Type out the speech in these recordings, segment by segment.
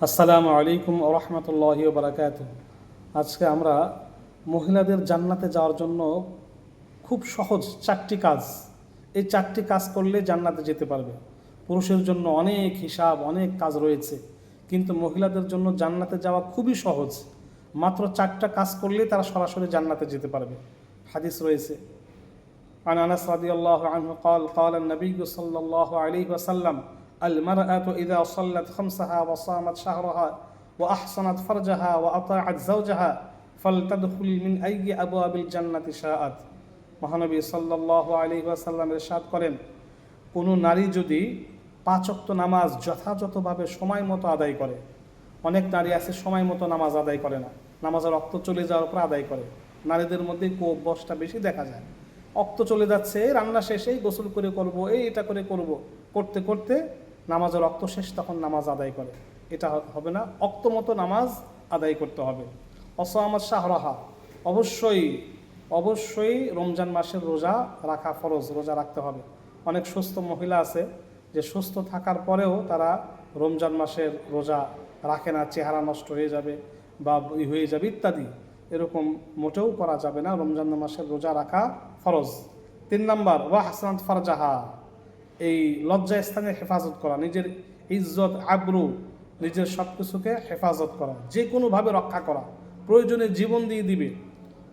আসসালামু আলাইকুম ওয়া রাহমাতুল্লাহি ওয়া বারাকাতুহু। আজকে আমরা মহিলাদের জান্নাতে যাওয়ার জন্য খুব সহজ চারটি কাজ, এই চারটি কাজ করলে জান্নাতে যেতে পারবে। পুরুষের জন্য অনেক হিসাব, অনেক কাজ রয়েছে, কিন্তু মহিলাদের জন্য জান্নাতে যাওয়া খুবই সহজ। মাত্র চারটা কাজ করলে তারা সরাসরি জান্নাতে যেতে পারবে। হাদিস রয়েছে, عن أنس رضي الله عنه قال قال النبي صلى الله عليه وسلم المرأة إذا صلت خمسها وصامت شهرها وأحصنت فرجها وأطاعت زوجها فلتدخل من أي أبواب الجنة شاءت। মহানবী সাল্লাল্লাহু আলাইহি ওয়াসাল্লাম ইরশাদ করেন, কোনো নারী যদি পাঁচ ওয়াক্ত নামাজ যথাযথভাবে সময় মতো আদায় করে, অনেক নারী আছে সময় মতো নামাজ আদায় করে না, নামাজের রক্ত চলে যাওয়ার পর আদায় করে। নারীদের মধ্যে কুঅভ্যাসটা বেশি দেখা যায়। রক্ত চলে যাচ্ছে, রান্না শেষেই গোসল করে করব, এটা করে করব, করতে করতে নামাজের রক্ত শেষ, তখন নামাজ আদায় করে। এটা হবে না, রক্ত মতো নামাজ আদায় করতে হবে। অসামাত শাহরাহা, অবশ্যই অবশ্যই রমজান মাসের রোজা রাখা ফরজ, রোজা রাখতে হবে। অনেক সুস্থ মহিলা আছে যে সুস্থ থাকার পরেও তারা রমজান মাসের রোজা রাখে না, চেহারা নষ্ট হয়ে যাবে বা হয়ে যাবে ইত্যাদি। এরকম মোটেও করা যাবে না, রমজান মাসের রোজা রাখা ফরজ। 3 নম্বর ওয়া হাসানাত ফারজাহা, এই লজ্জা স্থানের হেফাজত করা, নিজের ইজ্জত আবরু, নিজের সব কিছুকে হেফাজত করা, যে কোনোভাবে রক্ষা করা। প্রয়োজনে জীবন দিয়ে দিবে,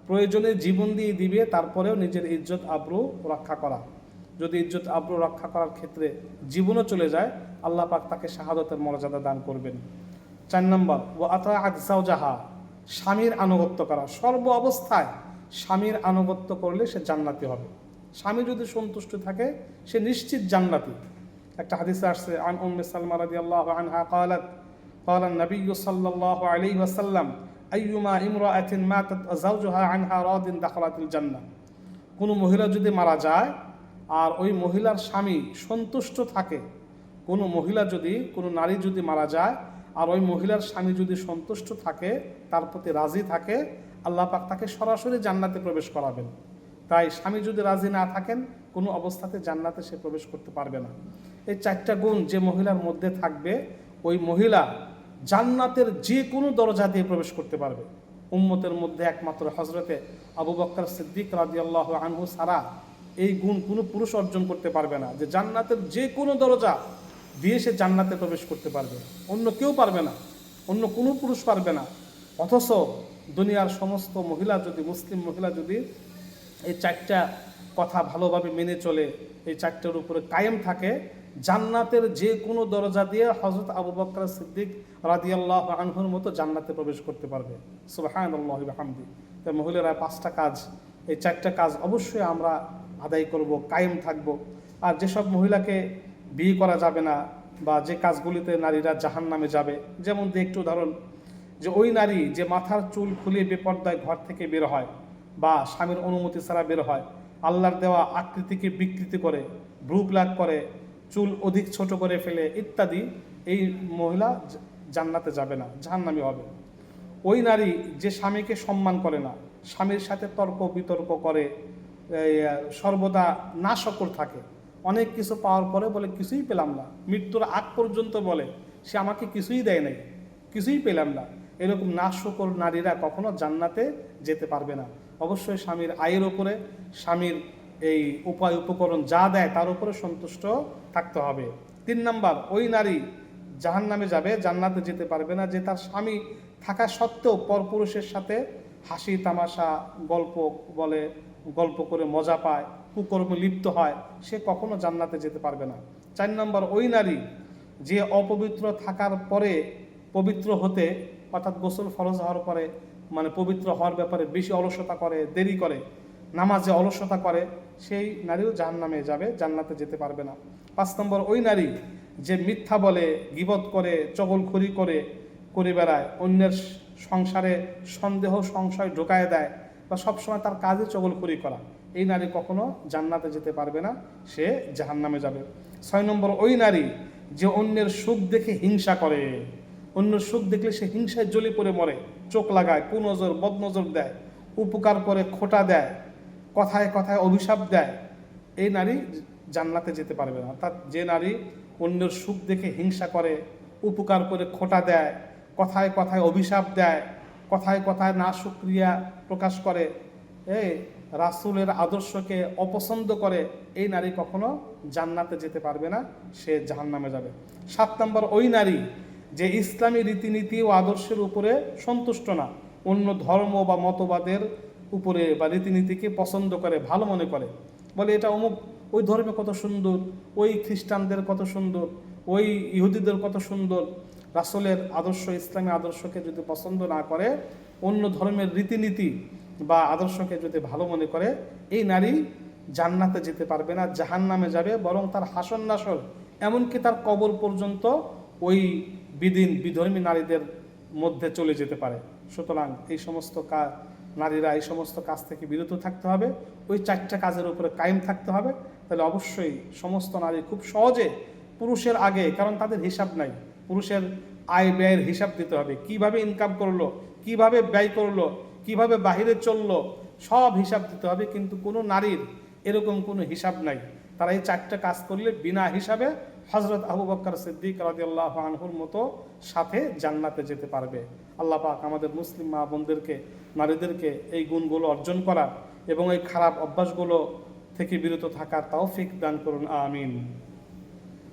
প্রয়োজনে জীবন দিয়ে দিবে, তারপরেও নিজের ইজ্জত আবরু রক্ষা করা। যদি ইজ্জত আবরু রক্ষা করার ক্ষেত্রে জীবনও চলে যায়, আল্লাহ পাক তাকে শাহাদতের মর্যাদা দান করবেন। 4 নম্বর ওয়া আতাআত যাওজাহা, স্বামীর আনুগত্য করা। সর্ব অবস্থায় স্বামীর আনুগত্য করলে সে জান্নাতি হবে। স্বামী যদি সন্তুষ্ট থাকে সে নিশ্চিত জান্নাতি। একটা হাদিসে আসছে, আন উম্মে সালমা রাদিয়াল্লাহু আনহা قالت قال النبي صلى الله عليه وسلم أيما امرأة ماتت زوجها عنها راض دخلت الجنة। কোনো মহিলা যদি মারা যায় আর ওই মহিলার স্বামী সন্তুষ্ট থাকে, কোনো মহিলা যদি, কোনো নারী যদি মারা যায় আর ওই মহিলার স্বামী যদি সন্তুষ্ট থাকে, তার প্রতি রাজি থাকে, আল্লাহ পাক তাকে সরাসরি জান্নাতে প্রবেশ করাবেন। তাই স্বামী যদি রাজি না থাকেন, কোনো অবস্থাতে জান্নাতে সে প্রবেশ করতে পারবে না। এই 4টা গুণ যে মহিলার মধ্যে থাকবে, ওই মহিলা জান্নাতের যে কোনো দরজা দিয়ে প্রবেশ করতে পারবে। উম্মতের মধ্যে একমাত্র হযরতে আবু বকর সিদ্দিক রাদিয়াল্লাহু আনহু ছাড়া এই গুণ কোনো পুরুষ অর্জন করতে পারবে না, যে জান্নাতের যে কোনো দরজা দিয়ে সে জান্নাতে প্রবেশ করতে পারবে। অন্য কেউ পারবে না, অন্য কোনো পুরুষ পারবে না। অথচ দুনিয়ার সমস্ত মহিলা যদি, মুসলিম মহিলা যদি এই 4টা কথা ভালোভাবে মেনে চলে, এই 4টার উপরে কায়েম থাকে, জান্নাতের যে কোনো দরজা দিয়ে হযরত আবু বকর সিদ্দিক রাদিয়াল্লাহু আনহুর মতো জান্নাতে প্রবেশ করতে পারবে। সুবহানাল্লাহি ওয়া বিহামদি। তাই মহিলারা 5টা কাজ, এই 4টা কাজ অবশ্যই আমরা আদায় করব, কায়েম থাকব। আর যেসব মহিলাকে বিয়ে করা যাবে না বা যে কাজগুলিতে নারীরা জাহান্নামে যাবে, যেমন একটু উদাহরণ, যে ওই নারী যে মাথার চুল খুলে বেপর্দায় ঘর থেকে বের হয় বা স্বামীর অনুমতি ছাড়া বের হয়, আল্লাহর দেওয়া আকৃতিকে বিকৃতি করে, ভ্রু প্লাক করে, চুল অধিক ছোট করে ফেলে ইত্যাদি, এই মহিলা জান্নাতে যাবে না, জাহান্নামী হবে। ওই নারী যে স্বামীকে সম্মান করে না, স্বামীর সাথে তর্ক বিতর্ক করে, সর্বদা নাশকর থাকে, অনেক কিছু পাওয়ার পরে বলে কিছুই পেলাম না, মৃত্যুর আগ পর্যন্ত বলে সে আমাকে কিছুই দেয় নাই, কিছুই পেলাম না, এরকম নাশকর নারীরা কখনো জান্নাতে যেতে পারবে না। অবশ্যই স্বামীর আয়ের উপরে, স্বামীর এই উপায় উপকরণ যা দেয় তার উপরে সন্তুষ্ট থাকতে হবে। 3 নম্বর, ওই নারী জাহান্নামে যাবে, জান্নাতে যেতে পারবে না যে তার স্বামী থাকা সত্ত্বেও পরপুরুষের সাথে হাসি তামাশা গল্প বলে, গল্প করে মজা পায়, কুকর্মে লিপ্ত হয়, সে কখনো জান্নাতে যেতে পারবে না। 4 নম্বর, ওই নারী যে অপবিত্র থাকার পরে পবিত্র হতে, অর্থাৎ গোসল ফরজ হওয়ার পরে মানে পবিত্র হওয়ার ব্যাপারে বেশি অলসতা করে, দেরি করে, নামাজে অলসতা করে, সেই নারীও জাহান্নামে যাবে, জান্নাতে যেতে পারবে না। 5 নম্বর, ওই নারী যে মিথ্যা বলে, গীবত করে, চগলখড়ি করে বেড়ায়, অন্যের সংসারে সন্দেহ সংশয় ঢোকায় দেয় বা সবসময় তার কাজে চগলখড়ি করা, এই নারী কখনো জান্নাতে যেতে পারবে না, সে জাহান্নামে যাবে। 6 নম্বর, ওই নারী যে অন্যের সুখ দেখে হিংসা করে, অন্যের সুখ দেখলে সে হিংসায় জ্বলে পড়ে মরে, চোখ লাগায়, কুনজর বদনজর দেয়, উপকার করে খোঁটা দেয়, কথায় কথায় অভিশাপ দেয়, এই নারী জান্নাতে যেতে পারবে না। অর্থাৎ যে নারী অন্যের সুখ দেখে হিংসা করে, উপকার করে খোঁটা দেয়, কথায় কথায় অভিশাপ দেয়, কথায় কথায় না শুকরিয়া প্রকাশ করে, রাসূলের আদর্শকে অপছন্দ করে, এই নারী কখনো জান্নাতে যেতে পারবে না, সে জাহান্নামে যাবে। 7 নম্বর, ওই নারী যে ইসলামী রীতিনীতি ও আদর্শের উপরে সন্তুষ্ট না, অন্য ধর্ম বা মতবাদের উপরে বা রীতিনীতিকে পছন্দ করে, ভালো মনে করে, বলে এটা অমুক, ওই ধর্মে কত সুন্দর, ওই খ্রিস্টানদের কত সুন্দর, ওই ইহুদিদের কত সুন্দর। রাসূলের আদর্শ, ইসলামী আদর্শকে যদি পছন্দ না করে, অন্য ধর্মের রীতিনীতি বা আদর্শকে যদি ভালো মনে করে, এই নারী জান্নাতে যেতে পারবে না, জাহান্নামে যাবে, বরং তার হাসর নাসর এমনকি তার কবর পর্যন্ত ওই বিধর্মী নারীদের মধ্যে চলে যেতে পারে। সুতরাং এই সমস্ত নারীরা এই সমস্ত কাজ থেকে বিরত থাকতে হবে, ওই 4টা কাজের উপরে কায়েম থাকতে হবে। তাহলে অবশ্যই সমস্ত নারী খুব সহজে পুরুষের আগে, কারণ তাদের হিসাব নাই, পুরুষের আয় ব্যয়ের হিসাব দিতে হবে, কিভাবে ইনকাম করলো, কিভাবে ব্যয় করলো, কিভাবে বাহিরে চললো, সব হিসাব দিতে হবে। কিন্তু কোনো নারীর এরকম কোনো হিসাব নাই, তারা এই 4টা কাজ করলে বিনা হিসাবে হযরত আবু বকর সিদ্দিক রাদিয়াল্লাহু আনহুর মতো সাথে জান্নাতে যেতে পারবে। আল্লাহ পাক আমাদের মুসলিম মা বোনদেরকে, নারীদেরকে এই গুণগুলো অর্জন করার এবং এই খারাপ অভ্যাসগুলো থেকে বিরত থাকার তৌফিক দান করুন, আমিন।